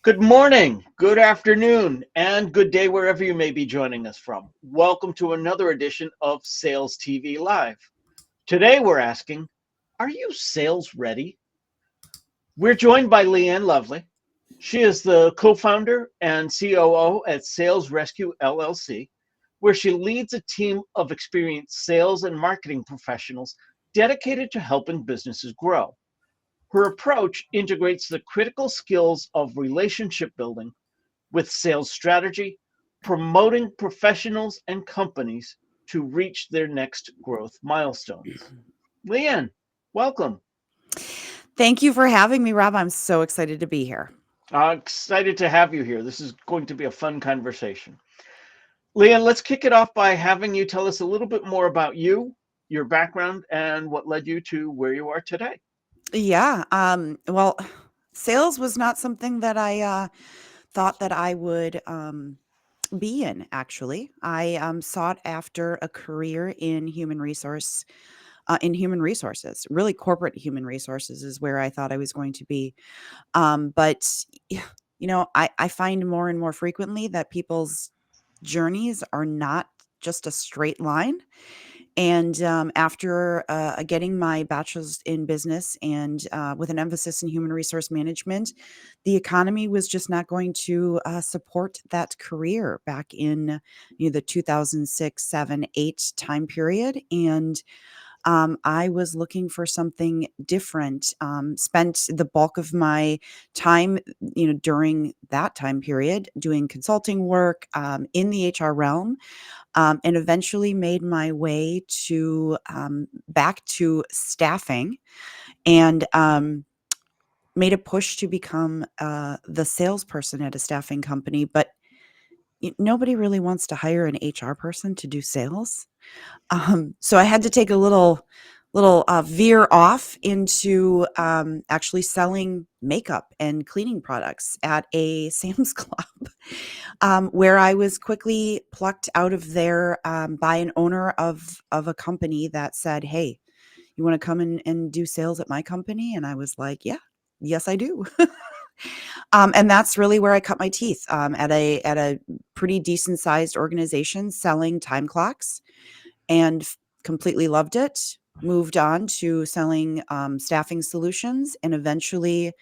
Good morning, good afternoon, and good day wherever you may be joining us from. Welcome to another edition of Sales TV Live. Today we're asking, are you sales ready? We're joined by Leanne Lovely. She is the co-founder and COO at Sales Rescue LLC, where she leads a team of experienced sales and marketing professionals dedicated to helping businesses grow. Her approach integrates the critical skills of relationship building with sales strategy, promoting professionals and companies to reach their next growth milestones. Leanne, welcome. Thank you for having me, Rob. I'm so excited to be here. Excited to have you here. This is going to be a fun conversation. Leanne, let's kick it off by having you tell us a little bit more about you, your background, and what led you to where you are today. Yeah. Well, sales was not something that I thought that I would be in, actually. I sought after a career in human resources. Really, corporate human resources is where I thought I was going to be. But I find more and more frequently that people's journeys are not just a straight line. And after getting my bachelor's in business and with an emphasis in human resource management, the economy was just not going to support that career back in the 2006, 7, 8 time period. And I was looking for something different. Spent the bulk of my time, during that time period, doing consulting work in the HR realm, and eventually made my way to back to staffing and made a push to become the salesperson at a staffing company. But nobody really wants to hire an HR person to do sales. So I had to take a little veer off into actually selling makeup and cleaning products at a Sam's Club, where I was quickly plucked out of there by an owner of a company that said, "Hey, you want to come and do sales at my company?" And I was like, "Yeah, yes, I do." And that's really where I cut my teeth, at a pretty decent sized organization selling time clocks, and completely loved it. Moved on to selling staffing solutions, and eventually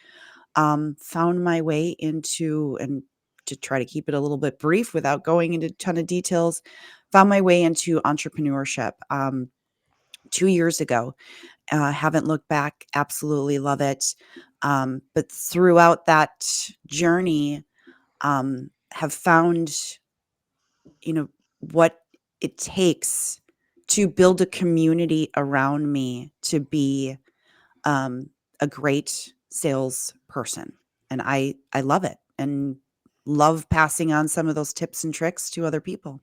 found my way into, and to try to keep it a little bit brief without going into a ton of details, found my way into entrepreneurship 2 years ago. Haven't looked back. Absolutely love it. But throughout that journey, have found, what it takes to build a community around me to be um, a great salesperson. And I love it and love passing on some of those tips and tricks to other people.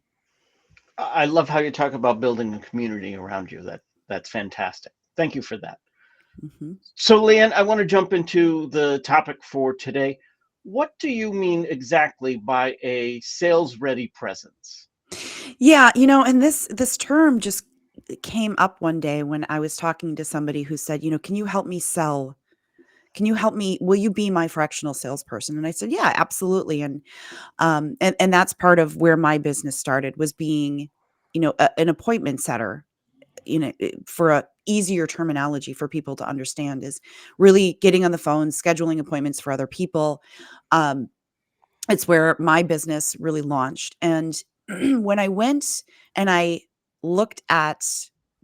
I love how you talk about building a community around you. That's fantastic. Thank you for that. Mhm. So, Leanne, I want to jump into the topic for today. What do you mean exactly by a sales ready presence? Yeah, and this term just came up one day when I was talking to somebody who said, "Can you help me sell? Can you help me? Will you be my fractional salesperson?" And I said, "Yeah, absolutely." And that's part of where my business started, was being, an appointment setter, for a easier terminology for people to understand, is really getting on the phone, scheduling appointments for other people. Um, it's where my business really launched. And when I went and I looked at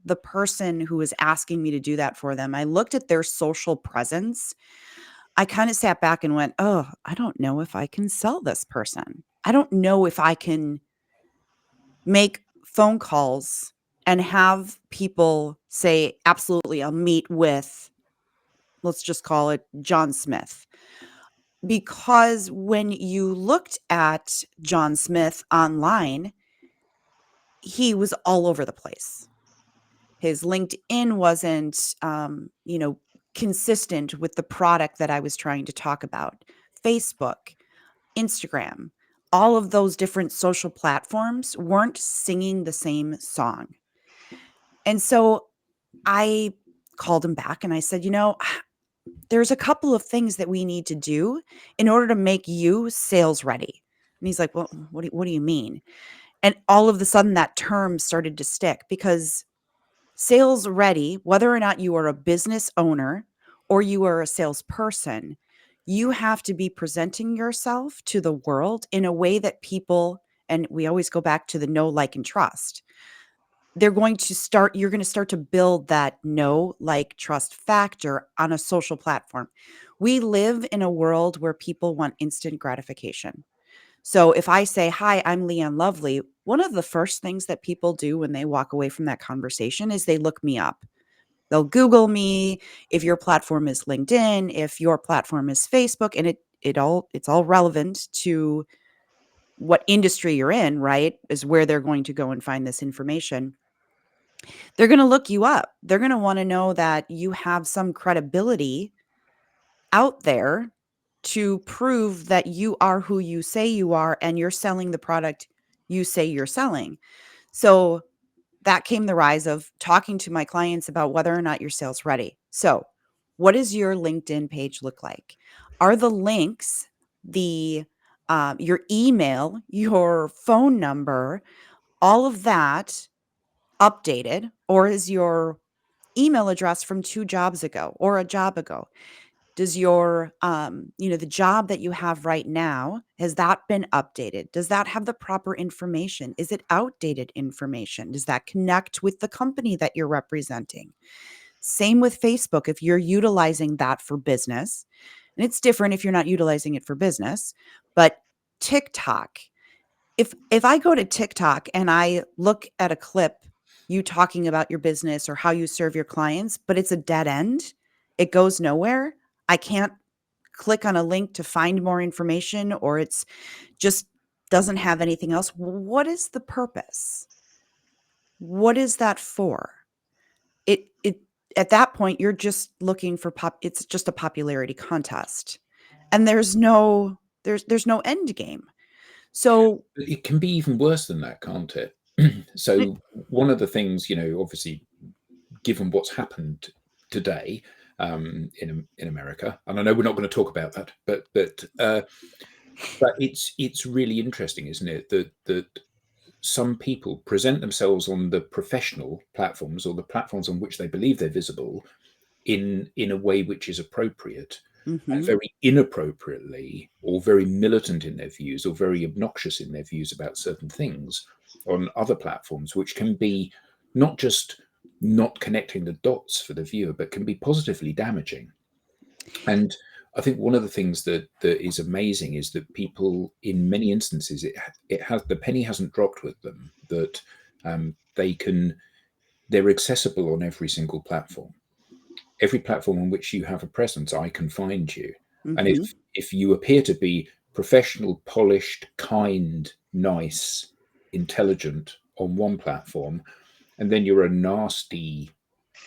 the person who was asking me to do that for them, I looked at their social presence. I kind of sat back and went, "Oh, I don't know if I can sell this person. I don't know if I can make phone calls and have people say, 'Absolutely, I'll meet with,'" let's just call it John Smith. Because when you looked at John Smith online, he was all over the place. His LinkedIn wasn't, consistent with the product that I was trying to talk about. Facebook, Instagram, all of those different social platforms weren't singing the same song. And so I called him back and I said, there's a couple of things that we need to do in order to make you sales ready. And he's like, well, what do you mean? And all of a sudden that term started to stick because sales ready, whether or not you are a business owner or you are a salesperson, you have to be presenting yourself to the world in a way that people, and we always go back to the know, like, and trust. You're going to start to build that know, like, trust factor on a social platform. We live in a world where people want instant gratification. So if I say, hi, I'm Leanne Lovely, one of the first things that people do when they walk away from that conversation is they look me up. They'll Google me. If your platform is LinkedIn, if your platform is Facebook, and it's all relevant to what industry you're in, right? Is where they're going to go and find this information. They're going to look you up. They're going to want to know that you have some credibility out there to prove that you are who you say you are and you're selling the product you say you're selling. So that came the rise of talking to my clients about whether or not you're sales ready. So, what does your LinkedIn page look like? Are the links, the your email, your phone number, all of that updated, or is your email address from 2 jobs ago or a job ago? Does your, the job that you have right now, has that been updated? Does that have the proper information? Is it outdated information? Does that connect with the company that you're representing? Same with Facebook. If you're utilizing that for business, and it's different if you're not utilizing it for business, but TikTok, if I go to TikTok and I look at a clip, you talking about your business or how you serve your clients, but it's a dead end, it goes nowhere. I can't click on a link to find more information, or it's just doesn't have anything else. What is the purpose? What is that for? It at that point you're just looking for it's just a popularity contest. And there's no end game. So It can be even worse than that, can't it? So one of the things, obviously, given what's happened today in America, and I know we're not going to talk about that, but it's really interesting, isn't it, that some people present themselves on the professional platforms or the platforms on which they believe they're visible in a way which is appropriate, and mhm. very inappropriately or very militant in their views or very obnoxious in their views about certain things on other platforms, which can be not just not connecting the dots for the viewer, but can be positively damaging. And I think one of the things that is amazing is that people, in many instances, it has the penny hasn't dropped with them, that they're accessible on every single platform. Every platform on which you have a presence, I can find you. And Mhm. if you appear to be professional, polished, kind, nice, intelligent on one platform, and then you're a nasty,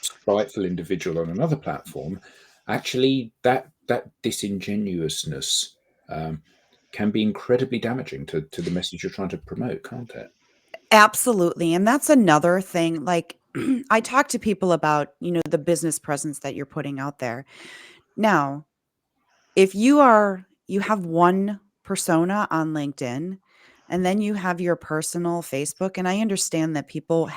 spiteful individual on another platform, actually that disingenuousness can be incredibly damaging to the message you're trying to promote, can't it? Absolutely, and that's another thing, like, I talk to people about, the business presence that you're putting out there. Now, if you have one persona on LinkedIn, and then you have your personal Facebook, and I understand that people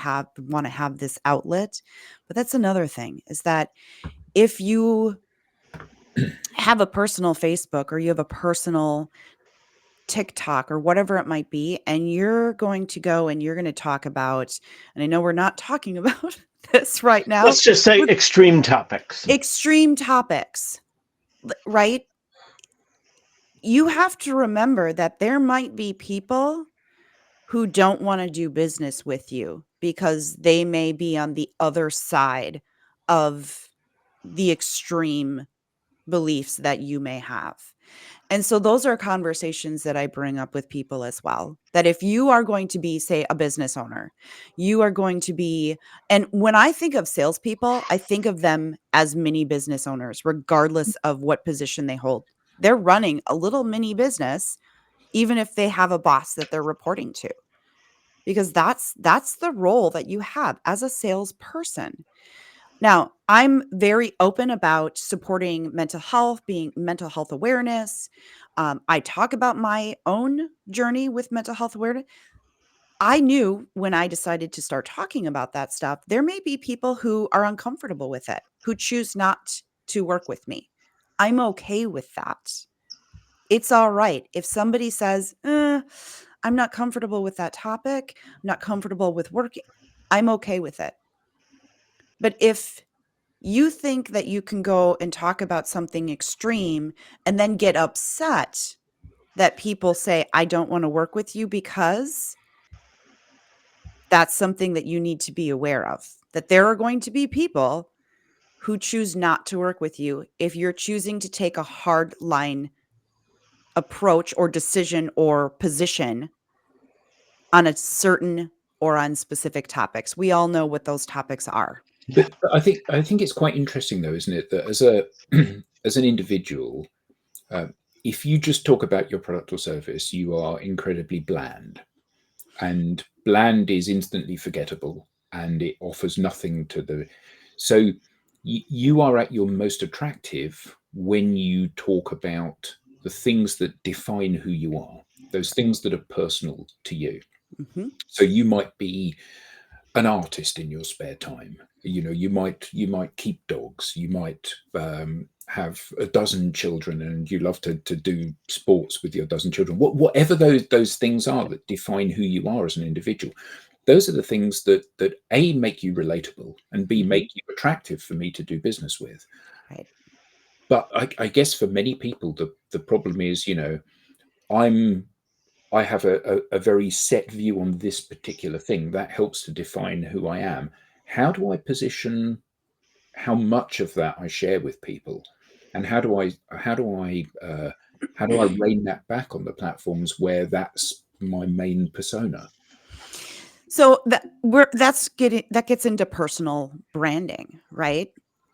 wanna have this outlet, but that's another thing, is that if you have a personal Facebook or you have a personal TikTok or whatever it might be, and you're going to go and you're gonna talk about, and I know we're not talking about this right now, Let's just say with extreme topics. extreme topics, right? You have to remember that there might be people who don't wanna do business with you because they may be on the other side of the extreme beliefs that you may have. And so those are conversations that I bring up with people as well. That if you are going to be, say, a business owner, you are going to be, and when I think of salespeople, I think of them as mini business owners, regardless of what position they hold. They're running a little mini business, even if they have a boss that they're reporting to, because that's the role that you have as a salesperson. Now, I'm very open about supporting mental health, being mental health awareness. I talk about my own journey with mental health awareness. I knew when I decided to start talking about that stuff, there may be people who are uncomfortable with it, who choose not to work with me. I'm okay with that. It's all right. If somebody says, I'm not comfortable with that topic, I'm not comfortable with working, I'm okay with it. But if you think that you can go and talk about something extreme and then get upset that people say, I don't want to work with you, because that's something that you need to be aware of, that there are going to be people who choose not to work with you if you're choosing to take a hard line approach or decision or position on a certain or on specific topics. We all know what those topics are. But I think it's quite interesting, though, isn't it, that as a as an individual, uh, if you just talk about your product or service, you are incredibly bland, and bland is instantly forgettable, and it offers nothing to the. So you are at your most attractive when you talk about the things that define who you are, those things that are personal to you. Mm-hmm. So you might be an artist in your spare time. You might keep dogs. You might have a dozen children, and you love to do sports with your dozen children. Whatever those things are that define who you are as an individual, those are the things that A, make you relatable, and B, Mm-hmm. make you attractive for me to do business with. Right. But I guess for many people, the problem is, I'm I have a very set view on this particular thing that helps to define who I am. How do I position how much of that I share with people, and how do I rein that back on the platforms where that's my main persona? So that gets into personal branding, right?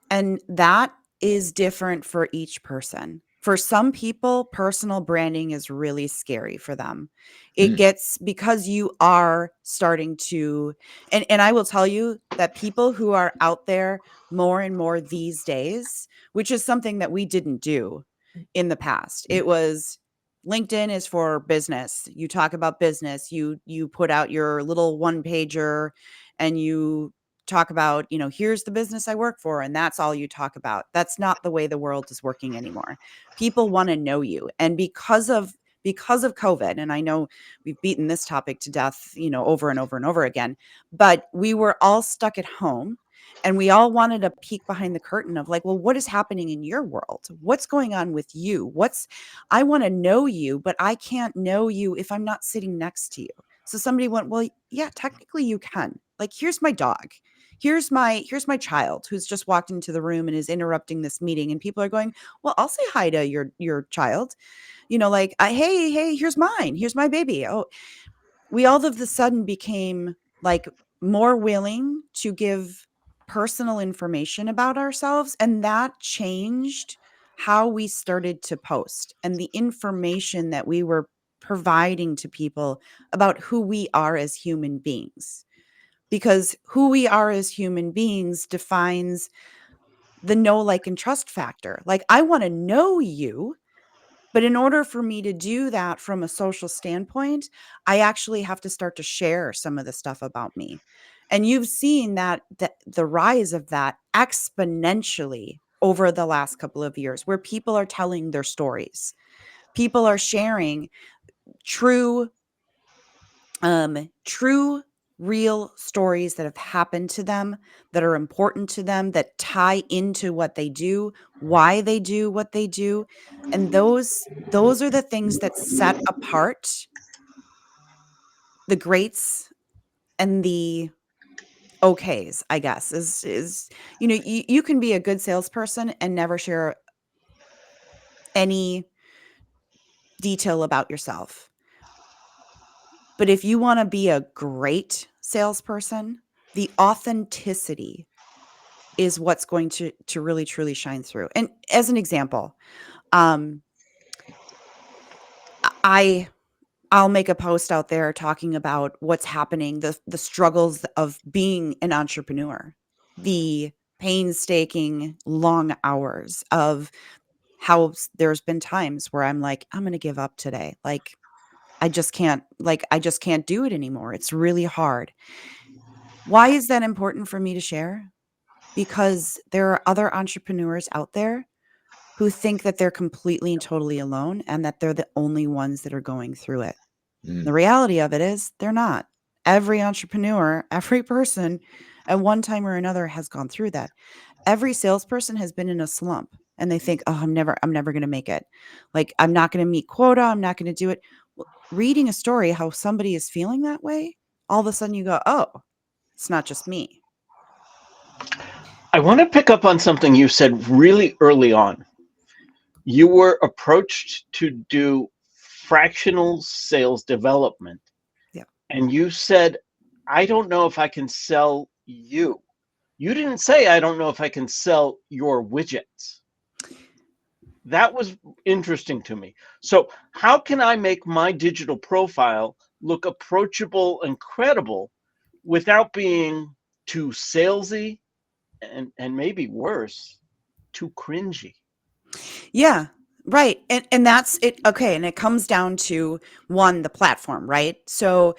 And that is different for each person. For some people, personal branding is really scary for them. It Mm, gets, because you are starting to, and I will tell you that people who are out there more and more these days, which is something that we didn't do in the past. It was, LinkedIn is for business. You talk about business. You put out your little one pager and you talk about, here's the business I work for, and that's all you talk about. That's not the way the world is working anymore. People want to know you. And because of COVID, and I know we've beaten this topic to death, over and over and over again, but we were all stuck at home. And we all wanted a peek behind the curtain of, like, well, what is happening in your world? What's going on with you? I want to know you, but I can't know you if I'm not sitting next to you. So somebody went, well, yeah, technically you can. Like, here's my dog. Here's my child who's just walked into the room and is interrupting this meeting. And people are going, well, I'll say hi to your child. Like, hey, here's mine. Here's my baby. Oh, we all of a sudden became like more willing to give personal information about ourselves, and that changed how we started to post and the information that we were providing to people about who we are as human beings, because who we are as human beings defines the know, like, and trust factor. Like, I want to know you, but in order for me to do that from a social standpoint, I actually have to start to share some of the stuff about me. And you've seen that the rise of that exponentially over the last couple of years, where people are telling their stories. People are sharing true true real stories that have happened to them, that are important to them, that tie into what they do, why they do what they do. And those are the things that set apart the greats and the okays, I guess. Is you can be a good salesperson and never share any detail about yourself. But if you want to be a great salesperson, the authenticity is what's going to really truly shine through. And as an example, um, I I'll make a post out there talking about what's happening, the struggles of being an entrepreneur, the painstaking long hours of how there's been times where I'm like, I'm going to give up today. Like, I just can't do it anymore. It's really hard. Why is that important for me to share? Because there are other entrepreneurs out there who think that they're completely and totally alone and that they're the only ones that are going through it. The reality of it is they're not. Every entrepreneur, every person at one time or another has gone through that. Every salesperson has been in a slump and they think, "Oh, I'm never going to make it. Like, I'm not going to meet quota. I'm not going to do it." Well, reading a story how somebody is feeling that way, all of a sudden you go, "Oh, it's not just me." I want to pick up on something you said really early on. You were approached to do fractional sales development. Yeah. And you said, I don't know if I can sell you. You didn't say, I don't know if I can sell your widgets. That was interesting to me. So, how can I make my digital profile look approachable and credible without being too salesy and maybe worse, too cringy? Yeah, right. And that's it. Okay. And it comes down to one, the platform, right? So,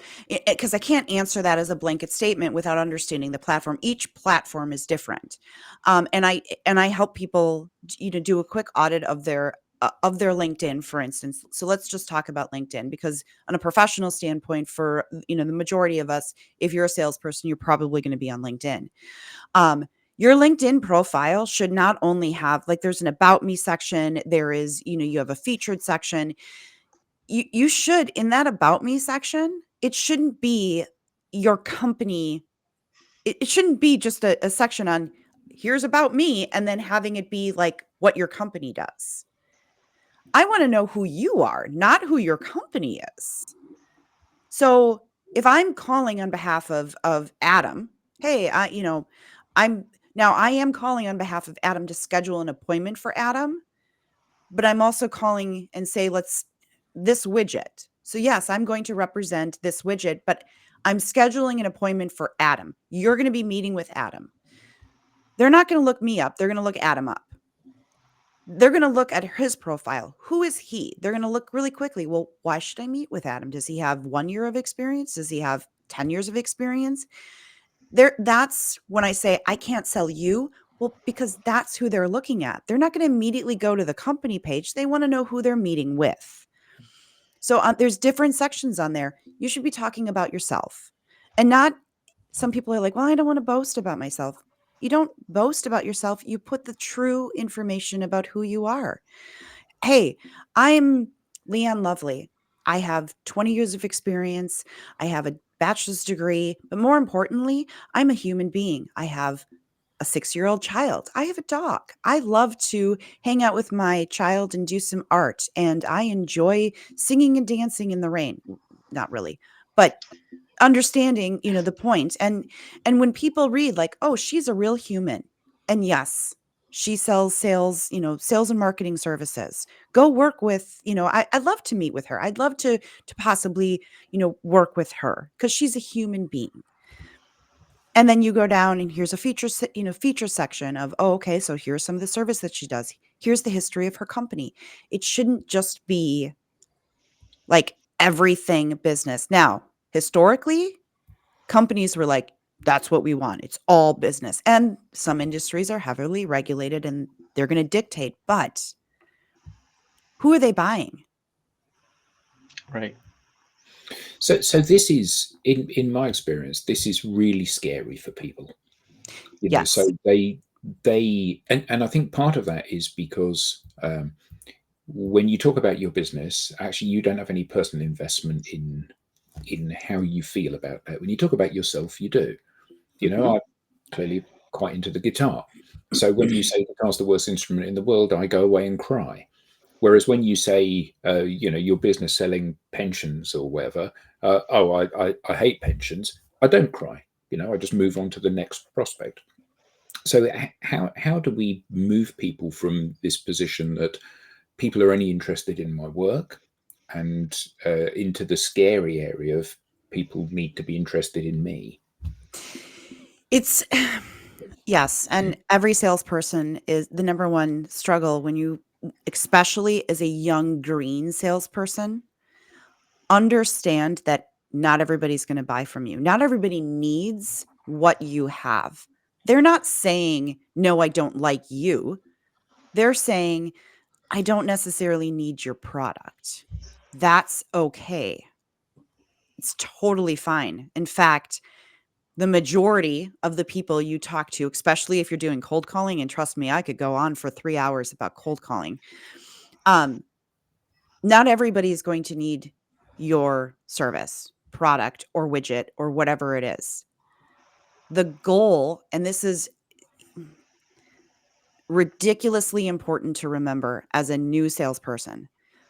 because I can't answer that as a blanket statement without understanding the platform. Each platform is different. And I help people, do a quick audit of their LinkedIn, for instance. So let's just talk about LinkedIn, because on a professional standpoint, for the majority of us, if you're a salesperson, you're probably going to be on LinkedIn. Your LinkedIn profile should not only have, like, there's an about me section, there is, you have a featured section. You should, in that about me section, it shouldn't be your company. It shouldn't be just a section on here's about me and then having it be like what your company does. I want to know who you are, not who your company is. So if I'm calling on behalf of Adam, hey, I am calling on behalf of Adam to schedule an appointment for Adam, but I'm also calling and say, this widget. So yes, I'm going to represent this widget, but I'm scheduling an appointment for Adam. You're going to be meeting with Adam. They're not going to look me up. They're going to look Adam up. They're going to look at his profile. Who is he? They're going to look really quickly. Well, why should I meet with Adam? Does he have 1 year of experience? Does he have 10 years of experience? That's when I say I can't sell you. Well, because that's who they're looking at. They're not going to immediately go to the company page. They want to know who they're meeting with. So there's different sections on there. You should be talking about yourself, and not, some people are like, well, I don't want to boast about myself. You don't boast about yourself. You put the true information about who you are. Hey, I'm Leanne Lovely. I have 20 years of experience. I have a bachelor's degree, but more importantly, I'm a human being. I have a 6-year-old child. I have a dog. I love to hang out with my child and do some art. And I enjoy singing and dancing in the rain. Not really, but understanding, the point. And when people read like, oh, she's a real human. And yes, she sells sales and marketing services. Go work with, I'd love to meet with her. I'd love to possibly, work with her because she's a human being. And then you go down and here's a feature section of, oh, okay, so here's some of the service that she does. Here's the history of her company. It shouldn't just be like everything business. Now, historically, companies were like, that's what we want. It's all business. And some industries are heavily regulated and they're going to dictate, but who are they buying? Right. So this is, in my experience, this is really scary for people. So Yes. they and I think part of that is because when you talk about your business, actually you don't have any personal investment in how you feel about that. When you talk about yourself, you do. Mhm. I'm clearly quite into the guitar. So when you say guitar's the worst instrument in the world, I go away and cry. Whereas when you say, your business selling pensions or whatever, I hate pensions, I don't cry. I just move on to the next prospect. So how do we move people from this position that people are only interested in my work and into the scary area of people need to be interested in me? It's Yes, and every salesperson is the number one struggle when you, especially as a young green salesperson, understand that not everybody's going to buy from you. Not everybody needs what you have. They're not saying, no, I don't like you. They're saying, I don't necessarily need your product. That's okay. It's totally fine. In fact, the majority of the people you talk to, especially if you're doing cold calling, and trust me, I could go on for 3 hours about cold calling. Not everybody is going to need your service, product, or widget, or whatever it is. The goal, and this is ridiculously important to remember as a new salesperson,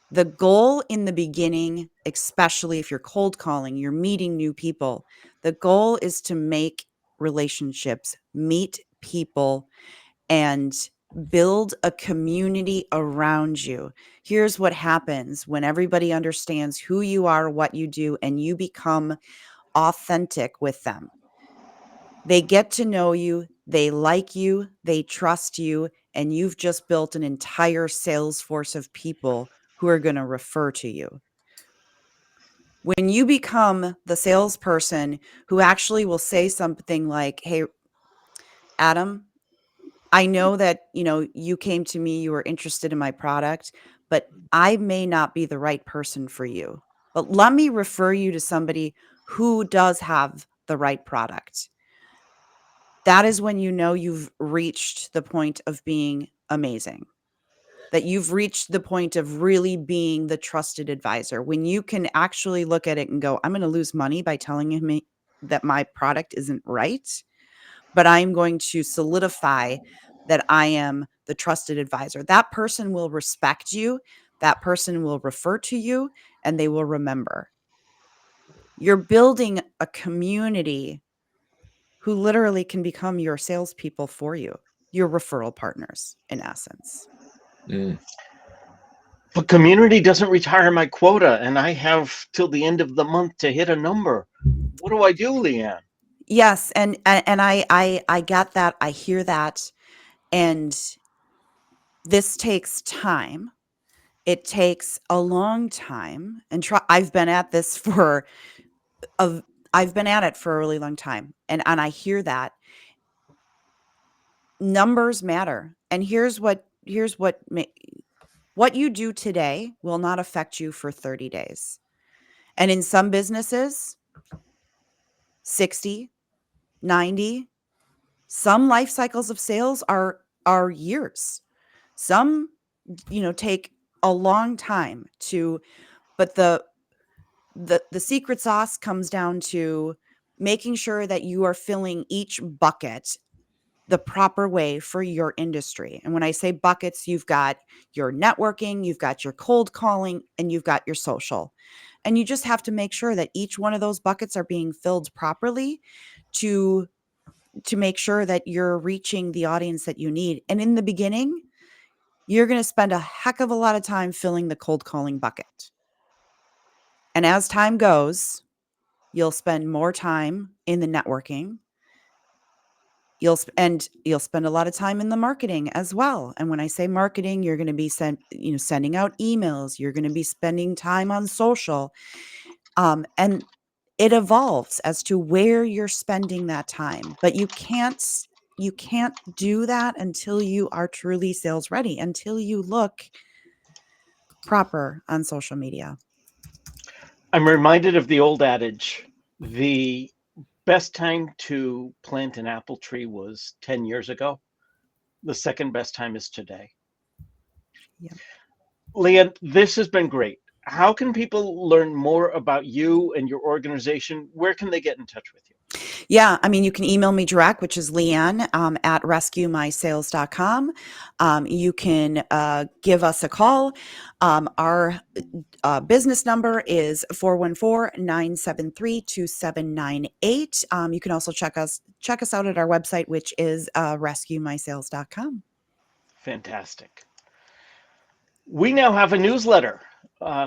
the goal in the beginning, especially if you're cold calling, you're meeting new people, the goal is to make relationships, meet people, and build a community around you. Here's what happens when everybody understands who you are, what you do, and you become authentic with them. They get to know you, they like you, they trust you, and you've just built an entire sales force of people who are going to refer to you. When you become the salesperson who actually will say something like, hey, Adam, I know that, you came to me, you were interested in my product, but I may not be the right person for you. But let me refer you to somebody who does have the right product. That is when you know you've reached the point of being amazing, that you've reached the point of really being the trusted advisor. When you can actually look at it and go, I'm going to lose money by telling him that my product isn't right, but I'm going to solidify that I am the trusted advisor. That person will respect you. That person will refer to you, and they will remember. You're building a community who literally can become your salespeople for you, your referral partners, in essence. But community doesn't retire my quota, and I have till the end of the month to hit a number. What do I do, Leanne? Yes, and I get that. I hear that, and this takes time. It takes a long time, and I've been at this I've been at it for a really long time, and I hear that numbers matter. And here's what you do today will not affect you for 30 days. And in some businesses, 60, 90, some life cycles of sales are years. Some, take a long time but the secret sauce comes down to making sure that you are filling each bucket the proper way for your industry. And when I say buckets, you've got your networking, you've got your cold calling, and you've got your social. And you just have to make sure that each one of those buckets are being filled properly to make sure that you're reaching the audience that you need. And in the beginning, you're going to spend a heck of a lot of time filling the cold calling bucket. And as time goes, you'll spend more time in the networking. You'll spend a lot of time in the marketing as well. And when I say marketing, you're going to be sending out emails. You're going to be spending time on social. And it evolves as to where you're spending that time. But you can't do that until you are truly sales ready, until you look proper on social media. I'm reminded of the old adage, the best time to plant an apple tree was 10 years ago. The second best time is today. Yeah. Leanne, this has been great. How can people learn more about you and your organization? Where can they get in touch with you? Yeah, I mean, you can email me direct, which is Leanne at rescuemysales.com. You can give us a call. Our business number is 414-973-2798. You can also check us out at our website, which is rescuemysales.com. Fantastic. We now have a newsletter.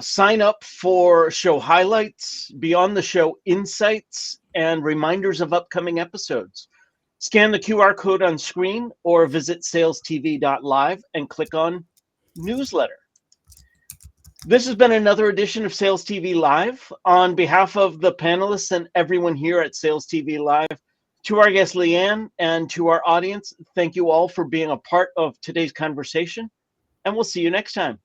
Sign up for show highlights, beyond the show insights, and reminders of upcoming episodes. Scan the QR code on screen or visit SalesTV.live and click on Newsletter. This has been another edition of Sales TV Live. On behalf of the panelists and everyone here at Sales TV Live, to our guest Leanne and to our audience, thank you all for being a part of today's conversation, and we'll see you next time.